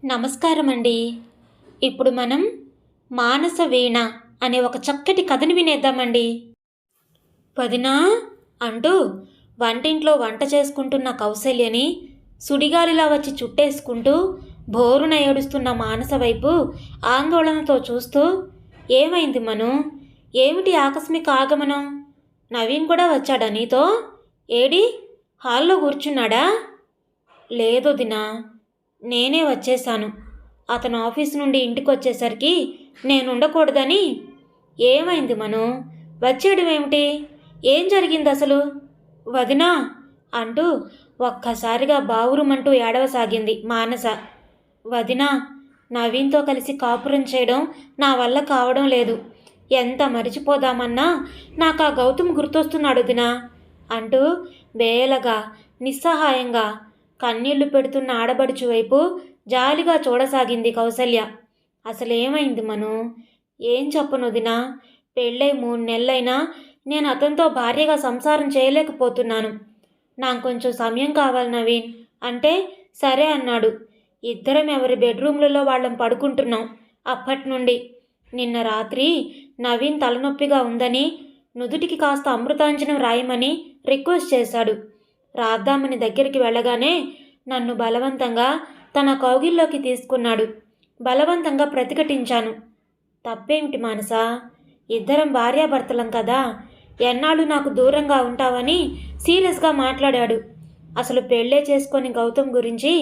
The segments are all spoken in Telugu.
నమస్కారం అండి. ఇప్పుడు మనం మానస వీణ అనే ఒక చక్కటి కథను వినేద్దామండి. వదినా అంటూ వంటింట్లో వంట చేసుకుంటున్న కౌసల్యని సుడిగాలిలా వచ్చి చుట్టేసుకుంటూ బోరున ఏడుస్తున్న మానస వైపు ఆందోళనతో చూస్తూ, ఏమైంది మను? ఏమిటి ఆకస్మిక ఆగమనం? నవీన్ కూడా వచ్చాడా నీతో? ఏడి హాల్లో కూర్చున్నాడా? లేదు దినా, నేనే వచ్చేశాను. అతను ఆఫీస్ నుండి ఇంటికి వచ్చేసరికి నేను ఉండకూడదని. ఏమైంది మను? వచ్చేయడం ఏమిటి? ఏం జరిగింది అసలు? వదినా అంటూ ఒక్కసారిగా బావురుమంటూ ఏడవసాగింది మానస. వదినా, నవీన్తో కలిసి కాపురం చేయడం నా వల్ల కావడం లేదు. ఎంత మరిచిపోదామన్నా నాకు ఆ గౌతమ్ గుర్తొస్తున్నాడు దినా అంటూ బేలగా నిస్సహాయంగా కన్నీళ్లు పెడుతున్న ఆడబడుచు వైపు జాలిగా చూడసాగింది కౌసల్య. అసలేమైంది మను? ఏం చెప్పను వదినా. పెళ్ళై 3 నెలలైనా నేను అతనితో భార్యగా సంసారం చేయలేకపోతున్నాను. నాకు కొంచెం సమయం కావాలి నవీన్ అంటే సరే అన్నాడు. ఇద్దరం ఎవరి బెడ్రూమ్లలో వాళ్ళం పడుకుంటున్నాం అప్పటి నుండి. నిన్న రాత్రి నవీన్ తలనొప్పిగా ఉందని నుదుటికి కాస్త అమృతాంజనం రాయమని రిక్వెస్ట్ చేశాడు. రాద్దామని దగ్గరికి వెళ్ళగానే నన్ను బలవంతంగా తన కౌగిల్లోకి తీసుకున్నాడు. బలవంతంగా ప్రతిఘటించాను. తప్పేమిటి మానసా? ఇద్దరం భార్యాభర్తలం కదా. ఎన్నాళ్ళు నాకు దూరంగా ఉంటావని సీరియస్గా మాట్లాడాడు. అసలు పెళ్ళే చేసుకొని గౌతమ్ గురించి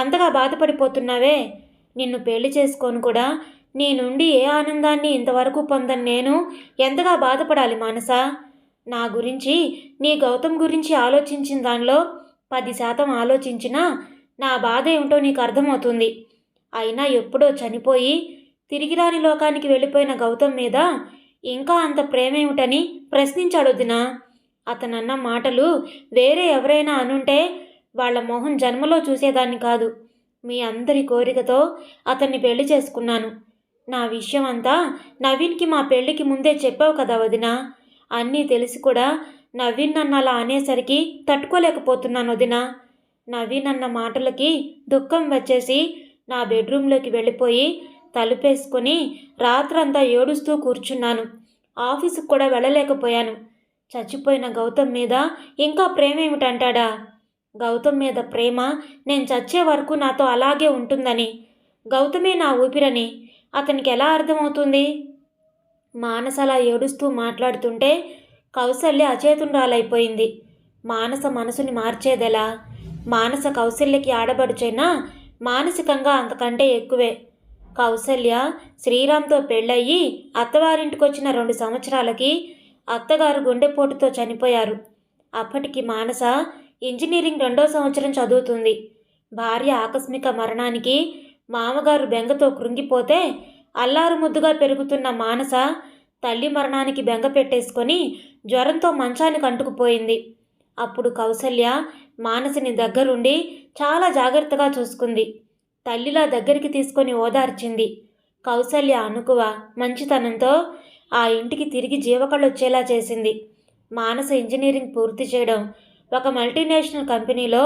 అంతగా బాధపడిపోతున్నావే. నిన్ను పెళ్లి చేసుకొని కూడా నీ నుండి ఏ ఆనందాన్ని ఇంతవరకు పొందని నేను ఎంతగా బాధపడాలి మానసా? నా గురించి నీ గౌతమ్ గురించి ఆలోచించిన దానిలో 10% ఆలోచించినా నా బాధ ఏమిటో నీకు అర్థమవుతుంది. అయినా ఎప్పుడో చనిపోయి తిరిగి రాని లోకానికి వెళ్ళిపోయిన గౌతమ్ మీద ఇంకా అంత ప్రేమేమిటని ప్రశ్నించాడు వదినా. అతనన్న మాటలు వేరే ఎవరైనా అనుంటే వాళ్ళ మొహం జన్మలో చూసేదాన్ని కాదు. మీ అందరి కోరికతో అతన్ని పెళ్లి చేసుకున్నాను. నా విషయం అంతా నవీన్కి మా పెళ్లికి ముందే చెప్పావు కదా వదినా. అన్నీ తెలిసి కూడా నవీన్ నన్ను అలా అనేసరికి తట్టుకోలేకపోతున్నాను వదినా. నవీన్ అన్న మాటలకి దుఃఖం వచ్చేసి నా బెడ్రూమ్లోకి వెళ్ళిపోయి తలుపేసుకొని రాత్రంతా ఏడుస్తూ కూర్చున్నాను. ఆఫీసుకు కూడా వెళ్ళలేకపోయాను. చచ్చిపోయిన గౌతమ్ మీద ఇంకా ప్రేమ ఏమిటంటాడా? గౌతమ్ మీద ప్రేమ నేను చచ్చే వరకు నాతో అలాగే ఉంటుందని, గౌతమే నా ఊపిరని అతనికి ఎలా అర్థమవుతుంది? మానసలా ఏడుస్తూ మాట్లాడుతుంటే కౌసల్య అచేతురాలైపోయింది. మానస మనసుని మార్చేదెలా? మానస కౌసల్యకి ఆడబడుచైనా మానసికంగా అంతకంటే ఎక్కువే. కౌసల్య శ్రీరామ్తో పెళ్ళయి అత్తవారింటికొచ్చిన 2 సంవత్సరాలకి అత్తగారు గుండెపోటుతో చనిపోయారు. అప్పటికి మానస ఇంజనీరింగ్ 2వ సంవత్సరం చదువుతుంది. భార్య ఆకస్మిక మరణానికి మామగారు బెంగతో కృంగిపోతే అల్లారు ముద్దుగా పెరుగుతున్న మానస తల్లి మరణానికి బెంగ పెట్టేసుకొని జ్వరంతో మంచానికి అంటుకుపోయింది. అప్పుడు కౌసల్య మానసిని దగ్గరుండి చాలా జాగ్రత్తగా చూసుకుంది. తల్లిలా దగ్గరికి తీసుకొని ఓదార్చింది. కౌసల్య అనుకువ మంచితనంతో ఆ ఇంటికి తిరిగి జీవకళొచ్చేలా చేసింది. మానస ఇంజనీరింగ్ పూర్తి చేయడం, ఒక మల్టీనేషనల్ కంపెనీలో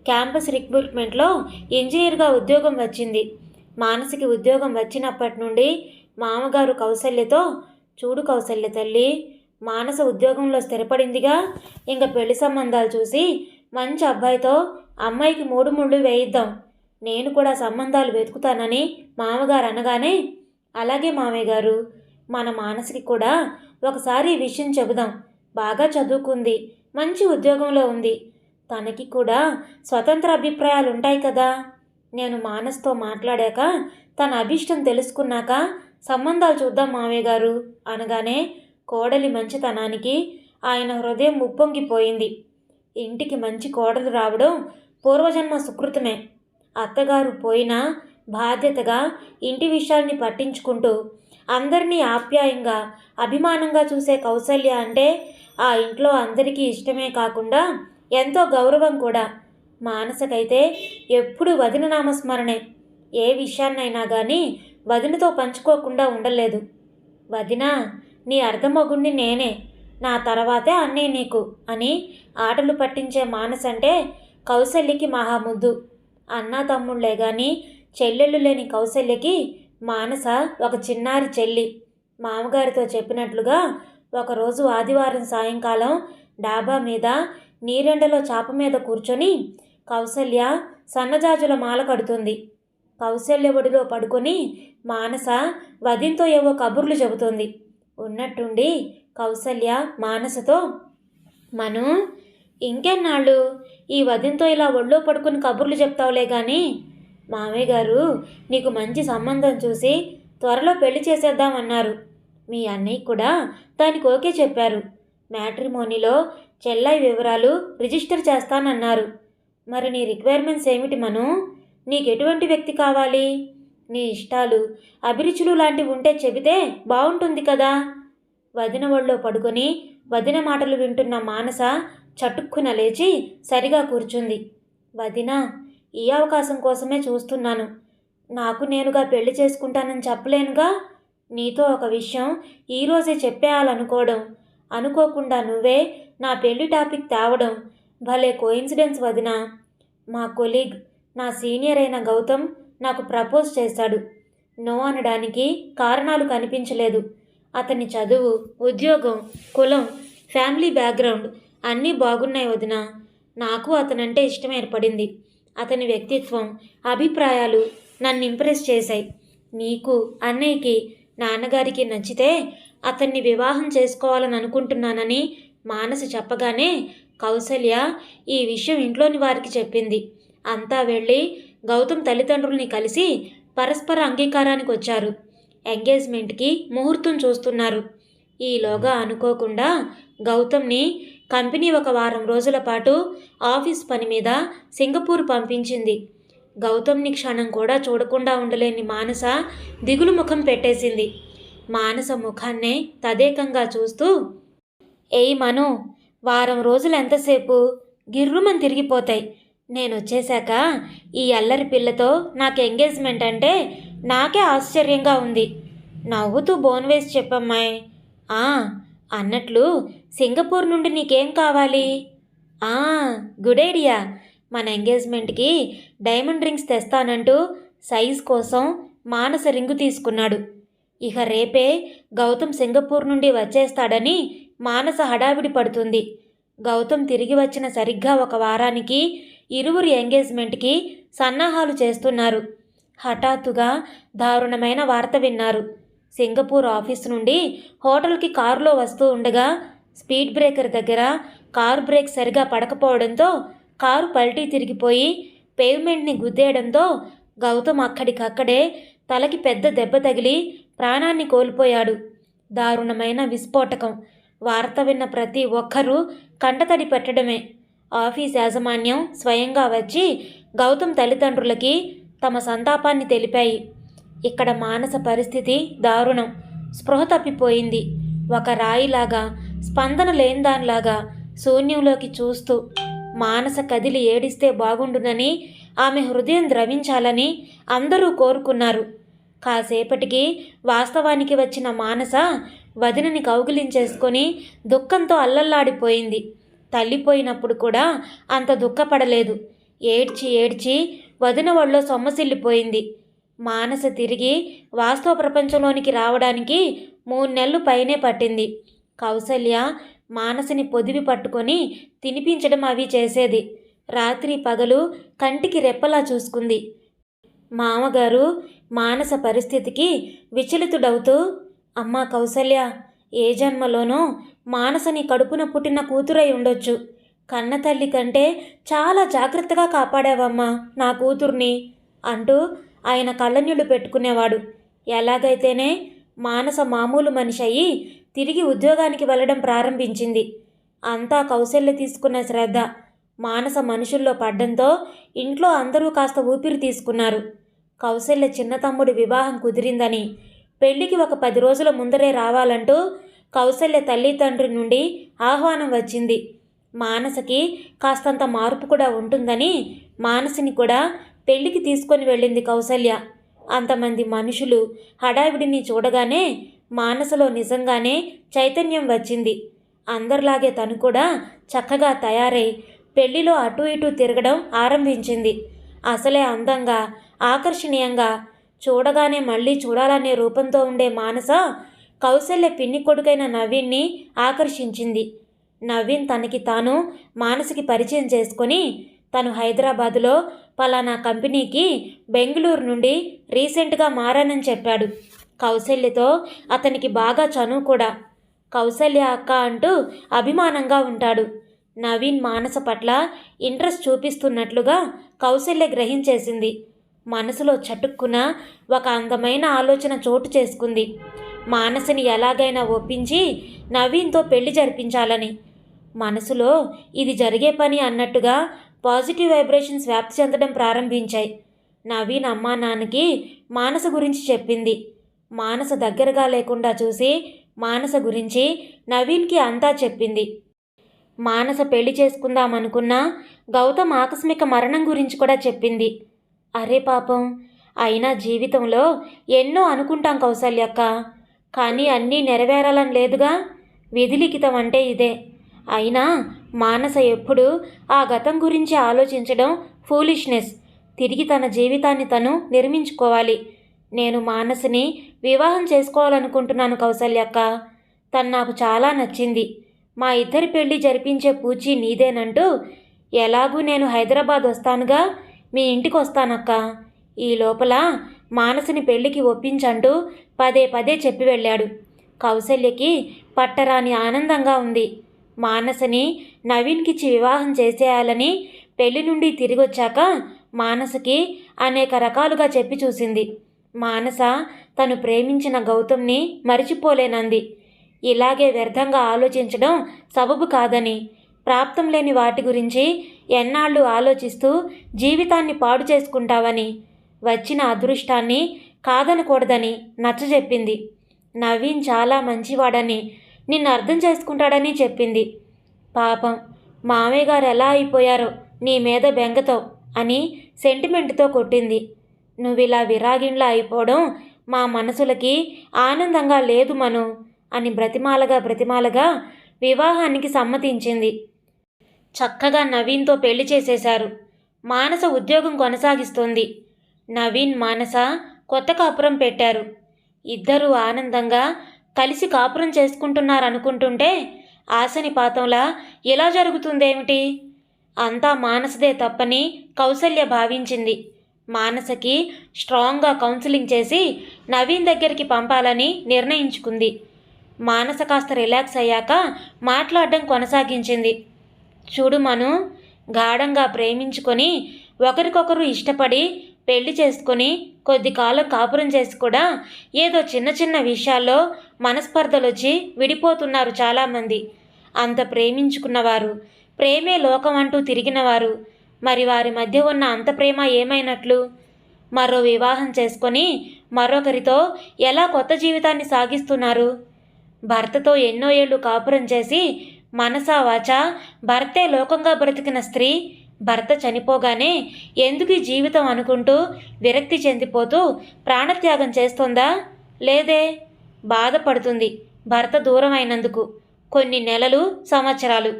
క్యాంపస్ రిక్రూట్మెంట్లో ఇంజనీర్గా ఉద్యోగం వచ్చింది. మానసికి ఉద్యోగం వచ్చినప్పటి నుండి మామగారు కౌసల్యతో, చూడు కౌసల్య తల్లి, మానస ఉద్యోగంలో స్థిరపడిందిగా, ఇంక పెళ్లి సంబంధాలు చూసి మంచి అబ్బాయితో అమ్మాయికి 3 ముళ్ళు వేయిద్దాం. నేను కూడా సంబంధాలు వెతుకుతానని మామగారు అనగానే, అలాగే మామయ్య గారు, మన మానసికి కూడా ఒకసారి ఈ విషయం చెబుదాం. బాగా చదువుకుంది, మంచి ఉద్యోగంలో ఉంది. తనకి కూడా స్వతంత్ర అభిప్రాయాలు ఉంటాయి కదా. నేను మానస్తో మాట్లాడాక తన అభిష్టం తెలుసుకున్నాక సంబంధాలు చూద్దాం మామయ్య గారు అనగానే కోడలి మంచితనానికి ఆయన హృదయం ఉప్పొంగిపోయింది. ఇంటికి మంచి కోడలు రావడం పూర్వజన్మ సుకృతమే. అత్తగారు పోయినా బాధ్యతగా ఇంటి విషయాల్ని పట్టించుకుంటూ అందరినీ ఆప్యాయంగా అభిమానంగా చూసే కౌసల్య అంటే ఆ ఇంట్లో అందరికీ ఇష్టమే కాకుండా ఎంతో గౌరవం కూడా. మానసకైతే ఎప్పుడు వదిన నామస్మరణే. ఏ విషయాన్నైనా కానీ వదినతో పంచుకోకుండా ఉండలేదు. వదినా, నీ అర్ధమగుణ్ణి నేనే, నా తర్వాతే అన్నీ నీకు అని ఆటలు పట్టించే మానసంటే కౌసల్యకి మహాముద్దు. అన్నా తమ్ముళ్లే గాని చెల్లెళ్ళు లేని కౌసల్యకి మానస ఒక చిన్నారి చెల్లి. మామగారితో చెప్పినట్లుగా ఒకరోజు ఆదివారం సాయంకాలం డాబా మీద నీరెండలో చాప మీద కూర్చొని కౌసల్య సన్నజాజుల మాల కడుతుంది. కౌసల్య ఒడిలో పడుకొని మానస వదినతో ఏవో కబుర్లు చెబుతోంది. ఉన్నట్టుండి కౌసల్య మానసతో, మను, ఇంకెన్నాళ్ళు ఈ వదినతో ఇలా ఒళ్ళో పడుకుని కబుర్లు చెప్తావులే కానీ మామయ్య గారు నీకు మంచి సంబంధం చూసి త్వరలో పెళ్లి చేసేద్దామన్నారు. మీ అన్నయ్య కూడా దానికి ఓకే చెప్పారు. మ్యాట్రిమోనీలో చెల్లాయి వివరాలు రిజిస్టర్ చేస్తానన్నారు. మరి నీ రిక్వైర్మెంట్స్ ఏమిటి మను? నీకు ఎటువంటి వ్యక్తి కావాలి? నీ ఇష్టాలు అభిరుచులు లాంటివి ఉంటే చెబితే బాగుంటుంది కదా. వదిన ఒళ్ళో పడుకొని వదిన మాటలు వింటున్న మానస చటుక్కున లేచి సరిగా కూర్చుంది. వదిన, ఈ అవకాశం కోసమే చూస్తున్నాను. నాకు నేనుగా పెళ్లి చేసుకుంటానని చెప్పలేనుగా. నీతో ఒక విషయం ఈరోజే చెప్పేయాలనుకోవడం, అనుకోకుండా నువ్వే నా పెళ్లి టాపిక్ తేవడం భలే కోయిన్సిడెన్స్ వదిన. మా కొలీగ్, నా సీనియర్ అయిన గౌతమ్ నాకు ప్రపోజ్ చేశాడు. నో అనడానికి కారణాలు కనిపించలేదు. అతని చదువు, ఉద్యోగం, కులం, ఫ్యామిలీ బ్యాక్గ్రౌండ్ అన్నీ బాగున్నాయి వదిన. నాకు అతనంటే ఇష్టం ఏర్పడింది. అతని వ్యక్తిత్వం, అభిప్రాయాలు నన్ను ఇంప్రెస్ చేశాయి. నీకు, అన్నయ్యకి, నాన్నగారికి నచ్చితే అతన్ని వివాహం చేసుకోవాలని అనుకుంటున్నానని మానస చెప్పగానే కౌసల్య ఈ విషయం ఇంట్లోని వారికి చెప్పింది. అంతా వెళ్ళి గౌతమ్ తల్లిదండ్రుల్ని కలిసి పరస్పర అంగీకారానికి వచ్చారు. ఎంగేజ్మెంట్కి ముహూర్తం చూస్తున్నారు. ఈలోగా అనుకోకుండా గౌతమ్ని కంపెనీ ఒక వారం రోజుల పాటు ఆఫీస్ పని మీద సింగపూర్ పంపించింది. గౌతమ్ని క్షణం కూడా చూడకుండా ఉండలేని మానస దిగులు ముఖం పెట్టేసింది. మానస ముఖాన్నే తదేకంగా చూస్తూ, ఏయ్ మను, వారం రోజులు ఎంతసేపు గిర్రుమని తిరిగిపోతాయి. నేను వచ్చేశాక ఈ అల్లరి పిల్లతో నాకు ఎంగేజ్మెంట్ అంటే నాకే ఆశ్చర్యంగా ఉంది. నవ్వుతూ బోన్ వేసి చెప్పమ్మాయి. అన్నట్లు సింగపూర్ నుండి నీకేం కావాలి? Good idea. మన ఎంగేజ్మెంట్కి డైమండ్ రింగ్స్ తెస్తానంటూ సైజ్ కోసం మానస రింగు తీసుకున్నాడు. ఇక రేపే గౌతమ్ సింగపూర్ నుండి వచ్చేస్తాడని మానస హడావిడి పడుతుంది. గౌతమ్ తిరిగి వచ్చిన సరిగ్గా ఒక వారానికి ఇరువురు ఎంగేజ్మెంట్కి సన్నాహాలు చేస్తున్నారు. హఠాత్తుగా దారుణమైన వార్త విన్నారు. సింగపూర్ ఆఫీస్ నుండి హోటల్కి కారులో వస్తూ ఉండగా స్పీడ్ బ్రేకర్ దగ్గర కారు బ్రేక్ సరిగా పడకపోవడంతో కారు పల్టీ తిరిగిపోయి పేవ్మెంట్ని గుద్దేయడంతో గౌతమ్ అక్కడికక్కడే తలకి పెద్ద దెబ్బ తగిలి ప్రాణాన్ని కోల్పోయాడు. దారుణమైన విస్ఫోటకం. వార్త విన్న ప్రతి ఒక్కరూ కంటతడి పెట్టడమే. ఆఫీస్ యాజమాన్యం స్వయంగా వచ్చి గౌతమ్ తల్లిదండ్రులకి తమ సంతాపాన్ని తెలిపాయి. ఇక్కడ మానస పరిస్థితి దారుణం. స్పృహ తప్పిపోయింది. ఒక రాయిలాగా, స్పందన లేనిదానిలాగా శూన్యంలోకి చూస్తూ మానస కదిలి ఏడిస్తే బాగుండునని, ఆమె హృదయం ద్రవించాలని అందరూ కోరుకున్నారు. కాసేపటికి వాస్తవానికి వచ్చిన మానస వదినని కౌగిలించేసుకొని దుఃఖంతో అల్లల్లాడిపోయింది. తల్లిపోయినప్పుడు కూడా అంత దుఃఖపడలేదు. ఏడ్చి ఏడ్చి వదిన ఒళ్ళో సొమ్మసిల్లిపోయింది. మానస తిరిగి వాస్తవ ప్రపంచంలోనికి రావడానికి 3 నెలలు పైనే పట్టింది. కౌసల్య మానసని పొదివి పట్టుకొని తినిపించడం అవి చేసేది. రాత్రి పగలు కంటికి రెప్పలా చూసుకుంది. మామగారు మానస పరిస్థితికి విచలితుడవుతూ, అమ్మా కౌసల్య, ఏ జన్మలోనో మానసని కడుపున పుట్టిన కూతురై ఉండొచ్చు. కన్న తల్లి కంటే చాలా జాగ్రత్తగా కాపాడావమ్మా నా కూతుర్ని అంటూ ఆయన కళ్ళనీళ్లు పెట్టుకునేవాడు. ఎలాగైతేనే మానస మామూలు మనిషి అయ్యి తిరిగి ఉద్యోగానికి వెళ్ళడం ప్రారంభించింది. అంతా కౌసల్య తీసుకున్న శ్రద్ధ. మానస మనుషుల్లో పడ్డంతో ఇంట్లో అందరూ కాస్త ఊపిరి తీసుకున్నారు. కౌసల్య చిన్న తమ్ముడి వివాహం కుదిరిందని, పెళ్లికి ఒక 10 రోజుల ముందరే రావాలంటూ కౌసల్య తల్లిదండ్రి నుండి ఆహ్వానం వచ్చింది. మానసకి కాస్తంత మార్పు కూడా ఉంటుందని మానసిని కూడా పెళ్లికి తీసుకొని వెళ్ళింది కౌసల్య. అంతమంది మనుషులు హడావిడిని చూడగానే మానసలో నిజంగానే చైతన్యం వచ్చింది. అందరిలాగే తను కూడా చక్కగా తయారై పెళ్లిలో అటూ ఇటూ తిరగడం ఆరంభించింది. అసలే అందంగా ఆకర్షణీయంగా, చూడగానే మళ్ళీ చూడాలనే రూపంతో ఉండే మానస కౌసల్య పిన్ని కొడుకైన నవీన్ని ఆకర్షించింది. నవీన్ తనకి తాను మానసకి పరిచయం చేసుకొని తను హైదరాబాదులో పలానా కంపెనీకి బెంగళూరు నుండి రీసెంట్గా మారానని చెప్పాడు. కౌసల్యతో అతనికి బాగా చనువు కూడా. కౌసల్య అక్క అంటూ అభిమానంగా ఉంటాడు. నవీన్ మానస పట్ల ఇంట్రెస్ట్ చూపిస్తున్నట్లుగా కౌసల్య గ్రహించేసింది. మనసులో చటుక్కున ఒక అందమైన ఆలోచన చోటు చేసుకుంది. మానసని ఎలాగైనా ఒప్పించి నవీన్తో పెళ్లి జరిపించాలని. మనసులో ఇది జరిగే పని అన్నట్టుగా పాజిటివ్ వైబ్రేషన్స్ వ్యాప్తి చెందడం ప్రారంభించాయి. నవీన్ అమ్మా నాన్నకి మానస గురించి చెప్పింది. మానస దగ్గరగా లేకుండా చూసి మానస గురించి నవీన్కి అంతా చెప్పింది. మానస పెళ్లి చేసుకుందామనుకున్న గౌతమ్ ఆకస్మిక మరణం గురించి కూడా చెప్పింది. అరే పాపం, అయినా జీవితంలో ఎన్నో అనుకుంటాం కౌసల్యక్క, కానీ అన్నీ నెరవేరాలని లేదుగా. విధిలిఖితం అంటే ఇదే. అయినా మానస ఎప్పుడు ఆ గతం గురించి ఆలోచించడం ఫూలిష్నెస్. తిరిగి తన జీవితాన్ని తను నిర్మించుకోవాలి. నేను మానసని వివాహం చేసుకోవాలనుకుంటున్నాను కౌసల్యక్క. తను నాకు చాలా నచ్చింది. మా ఇద్దరి పెళ్లి జరిపించే పూచి నీదేనంటూ ఎలాగూ నేను హైదరాబాద్ వస్తానుగా, మీ ఇంటికి వస్తానక్క. ఈ లోపల మానసిని పెళ్లికి ఒప్పించంటూ పదే పదే చెప్పి వెళ్ళాడు. కౌసల్యకి పట్టరాని ఆనందంగా ఉంది. మానసని నవీన్కిచ్చి వివాహం చేసేయాలని పెళ్లి నుండి తిరిగొచ్చాక మానసకి అనేక రకాలుగా చెప్పి చూసింది. మానస తను ప్రేమించిన గౌతమ్ని మరిచిపోలేనంది. ఇలాగే వ్యర్థంగా ఆలోచించడం సబబు కాదని, ప్రాప్తం లేని వాటి గురించి ఎన్నాళ్ళు ఆలోచిస్తూ జీవితాన్ని పాడు చేసుకుంటావని, వచ్చిన అదృష్టాన్ని కాదనకూడదని నచ్చజెప్పింది. నవీన్ చాలా మంచివాడని, నిన్ను అర్థం చేసుకుంటాడని చెప్పింది. పాపం మామయ్య గారు ఎలా అయిపోయారో నీ మీద బెంగతో అని సెంటిమెంట్తో కొట్టింది. నువ్విలా విరాగిణ్లా అయిపోవడం మా మనసులకి ఆనందంగా లేదు మను అని బ్రతిమాలగా వివాహానికి సమ్మతించింది. చక్కగా నవీన్తో పెళ్లి చేసేశారు. మానస ఉద్యోగం కొనసాగిస్తోంది. నవీన్ మానస కొత్త కాపురం పెట్టారు. ఇద్దరూ ఆనందంగా కలిసి కాపురం చేసుకుంటున్నారనుకుంటుంటే ఆశనిపాతంలా ఇలా జరుగుతుందేమిటి? అంతా మానసదే తప్పని కౌసల్య భావించింది. మానసకి స్ట్రాంగ్గా కౌన్సిలింగ్ చేసి నవీన్ దగ్గరికి పంపాలని నిర్ణయించుకుంది. మానస కాస్త రిలాక్స్ అయ్యాక మాట్లాడడం కొనసాగించింది. చూడు మను, గాఢంగా ప్రేమించుకొని ఒకరికొకరు ఇష్టపడి పెళ్లి చేసుకొని కొద్ది కాలం కాపురం చేసి కూడా ఏదో చిన్న చిన్న విషయాల్లో మనస్పర్ధలు వచ్చి విడిపోతున్నారు చాలామంది. అంత ప్రేమించుకున్నవారు, ప్రేమే లోకం అంటూ తిరిగినవారు, మరి వారి మధ్య ఉన్న అంత ప్రేమ ఏమైనట్లు? మరో వివాహం చేసుకొని మరొకరితో ఎలా కొత్త జీవితాన్ని సాగిస్తున్నారు? భర్తతో ఎన్నో ఏళ్ళు కాపురం చేసి మనసా వాచా భర్తే లోకంగా బ్రతికిన స్త్రీ భర్త చనిపోగానే ఎందుకు ఈ జీవితం అనుకుంటూ విరక్తి చెందిపోతూ ప్రాణత్యాగం చేస్తుందా? లేదే. బాధపడుతుంది భర్త దూరం అయినందుకు. కొన్ని నెలలు, సంవత్సరాలు.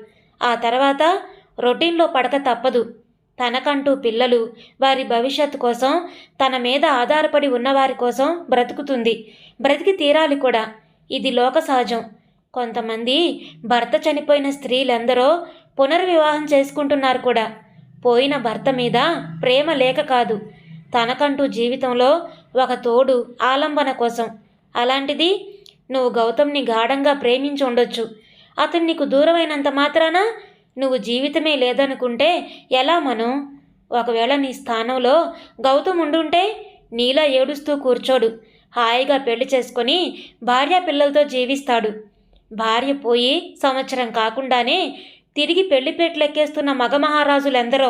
ఆ తర్వాత రొటీన్లో పడక తప్పదు. తనకంటూ పిల్లలు, వారి భవిష్యత్తు కోసం, తన మీద ఆధారపడి ఉన్నవారి కోసం బ్రతుకుతుంది. బ్రతికి తీరాలి కూడా. ఇది లోక సహజం. కొంతమంది భర్త చనిపోయిన స్త్రీలందరూ పునర్వివాహం చేసుకుంటున్నారు కూడా. పోయిన భర్త మీద ప్రేమ లేక కాదు, తనకంటూ జీవితంలో ఒక తోడు, ఆలంబన కోసం. అలాంటిది నువ్వు గౌతమ్ని గాఢంగా ప్రేమించి ఉండొచ్చు. అతను నీకు దూరమైనంత మాత్రాన నువ్వు జీవితమే లేదనుకుంటే ఎలా మను? ఒకవేళ నీ స్థానంలో గౌతమ్ ఉండుంటే నీలా ఏడుస్తూ కూర్చోడు. హాయిగా పెళ్లి చేసుకొని భార్య పిల్లలతో జీవిస్తాడు. భార్య పోయి సంవత్సరం కాకుండానే తిరిగి పెళ్లిపేటలెక్కేస్తున్న మగమహారాజులెందరో.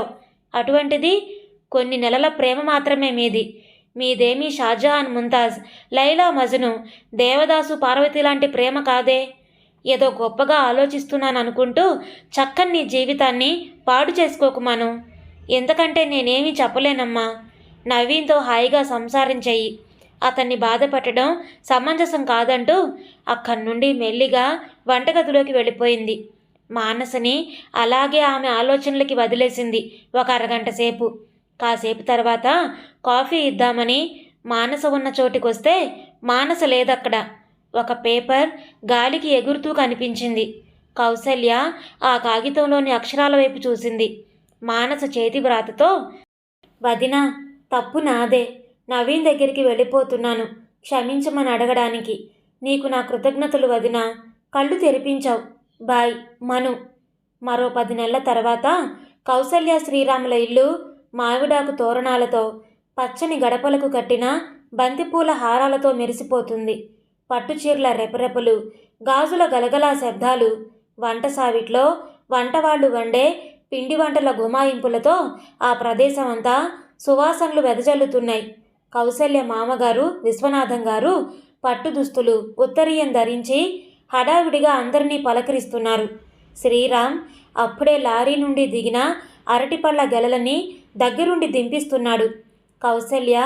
అటువంటిది కొన్ని నెలల ప్రేమ మాత్రమే మీది. మీదేమీ షాజహాన్, ముంతాజ్, లైలా, మజ్ను, దేవదాసు, పార్వతి లాంటి ప్రేమ కాదే. ఏదో గొప్పగా ఆలోచిస్తున్నాను అనుకుంటూ చక్కని నీ జీవితాన్ని పాడు చేసుకోకుమాను. ఎందుకంటే నేనేమీ చెప్పలేనమ్మా. నవీన్తో హాయిగా సంసారం చెయ్యి. అతన్ని బాధపెట్టడం సమంజసం కాదంటూ అక్కడి నుండి మెల్లిగా వంటగదిలోకి వెళ్ళిపోయింది. మానసని అలాగే ఆమె ఆలోచనలకి వదిలేసింది ఒక అరగంట సేపు. కాసేపు తర్వాత కాఫీ ఇద్దామని మానస ఉన్న చోటికొస్తే మానస లేదక్కడ. ఒక పేపర్ గాలికి ఎగురుతూ కనిపించింది. కౌసల్య ఆ కాగితంలోని అక్షరాల వైపు చూసింది. మానస చేతి వ్రాతతో, వదినా, తప్పు నాదే. నవీన్ దగ్గరికి వెళ్ళిపోతున్నాను, క్షమించమని అడగడానికి. నీకు నా కృతజ్ఞతలు వదినా. కళ్ళు తెరిపించావు. బాయ్, మను. మరో 10 నెలల తర్వాత కౌసల్య శ్రీరాముల ఇల్లు మావిడాకు తోరణాలతో, పచ్చని గడపలకు కట్టిన బంతిపూల హారాలతో మెరిసిపోతుంది. పట్టుచీరల రెపరెపలు, గాజుల గలగలా శబ్దాలు, వంట సావిట్లో వంటవాళ్లు వండే పిండి వంటల గుమాయింపులతో ఆ ప్రదేశం అంతా సువాసనలు వెదజల్లుతున్నాయి. కౌసల్య మామగారు విశ్వనాథం గారు పట్టు దుస్తులు, ఉత్తరీయం ధరించి హడావిడిగా అందరినీ పలకరిస్తున్నారు. శ్రీరామ్ అప్పుడే లారీ నుండి దిగిన అరటిపళ్ళ గెలలని దగ్గరుండి దింపిస్తున్నాడు. కౌసల్య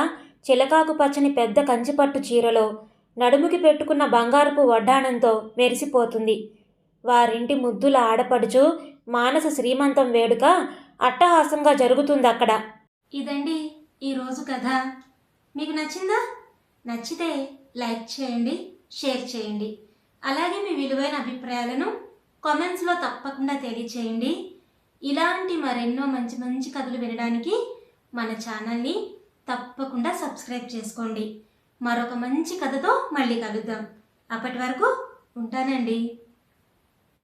చిలకాకు పచ్చని పెద్ద కంచిపట్టు చీరలో, నడుముకి పెట్టుకున్న బంగారపు వడ్డాణంతో మెరిసిపోతుంది. వారింటి ముద్దుల ఆడపడుచు మానస శ్రీమంతం వేడుక అట్టహాసంగా జరుగుతుంది అక్కడ. ఇదండి ఈరోజు కథ. మీకు నచ్చిందా? నచ్చితే లైక్ చేయండి, షేర్ చేయండి. అలాగే మీ విలువైన అభిప్రాయాలను కామెంట్స్లో తప్పకుండా తెలియచేయండి. ఇలాంటి మరెన్నో మంచి మంచి కథలు వినడానికి మన ఛానల్ని తప్పకుండా సబ్స్క్రైబ్ చేసుకోండి. మరొక మంచి కథతో మళ్ళీ కలుద్దాం. అప్పటి వరకు ఉంటానండి.